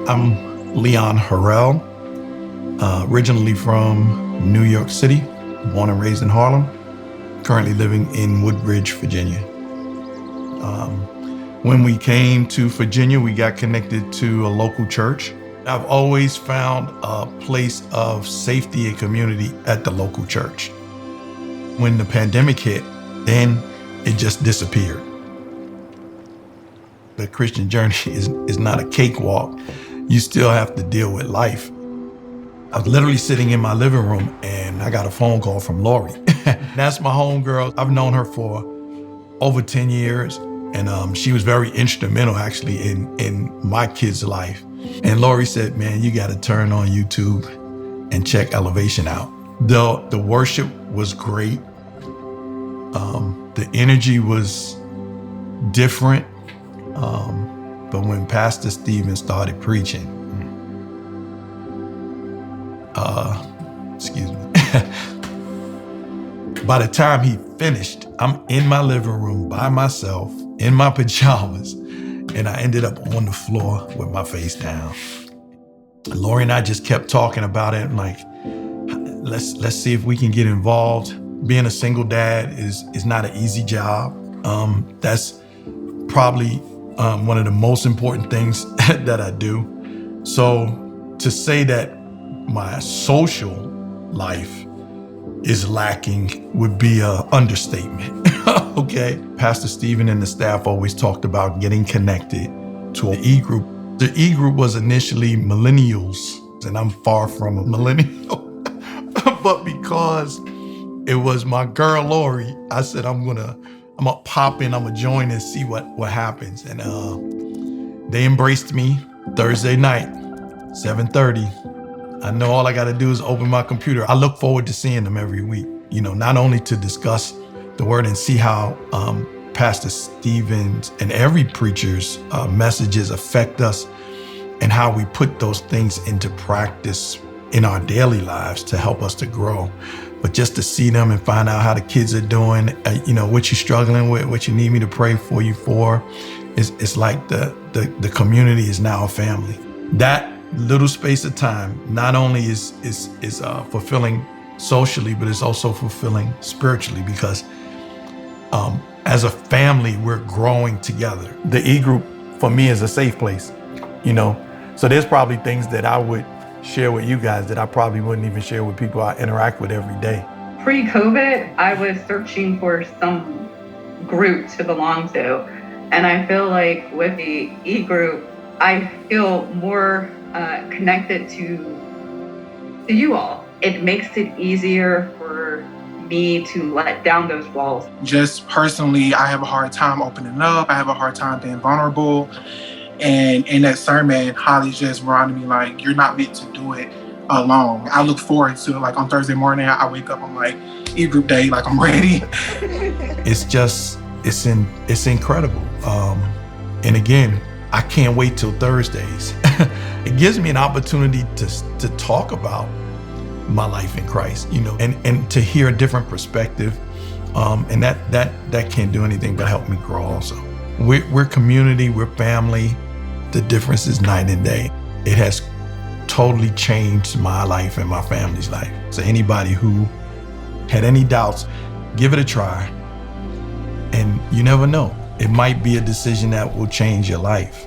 I'm Leon Harrell, originally from New York City, born and raised in Harlem, currently living in Woodbridge, Virginia. When we came to Virginia, we got connected to a local church. I've always found a place of safety and community at the local church. When the pandemic hit, then it just disappeared. The Christian journey is not a cakewalk. You still have to deal with life. I was literally sitting in my living room and I got a phone call from Lori. That's my homegirl. I've known her for over 10 years. And she was very instrumental actually in my kid's life. And Lori said, man, you got to turn on YouTube and check Elevation out. The worship was great. The energy was different. But when Pastor Stephen started preaching, excuse me, by the time he finished, I'm in my living room by myself, in my pajamas, and I ended up on the floor with my face down. Lori and I just kept talking about it, like, let's see if we can get involved. Being a single dad is not an easy job. That's probably one of the most important things that I do. So to say that my social life is lacking would be an understatement, okay? Pastor Stephen and the staff always talked about getting connected to an eGroup. The eGroup was initially millennials, and I'm far from a millennial, but because it was my girl Lori, I said I'm gonna pop in, I'm gonna join and see what happens. And they embraced me Thursday night, 7:30. I know all I gotta do is open my computer. I look forward to seeing them every week, not only to discuss the word and see how Pastor Stevens and every preacher's messages affect us and how we put those things into practice in our daily lives to help us to grow. But just to see them and find out how the kids are doing, what you're struggling with, what you need me to pray for you for, it's like the community is now a family. That little space of time not only is fulfilling socially, but it's also fulfilling spiritually, because as a family, we're growing together. The eGroup for me is a safe place, So there's probably things that I would share with you guys that I probably wouldn't even share with people I interact with every day. Pre-COVID, I was searching for some group to belong to. And I feel like with the eGroup, I feel more connected to you all. It makes it easier for me to let down those walls. Just personally, I have a hard time opening up. I have a hard time being vulnerable. And in that sermon, Holly's just reminded me, like, you're not meant to do it alone. I look forward to, like, on Thursday morning, I wake up, I'm like, eGroup day, like, I'm ready. It's incredible. And again, I can't wait till Thursdays. It gives me an opportunity to talk about my life in Christ, and to hear a different perspective. And that can't do anything but help me grow also. We're community, we're family. The difference is night and day. It has totally changed my life and my family's life. So anybody who had any doubts, give it a try. And you never know, it might be a decision that will change your life.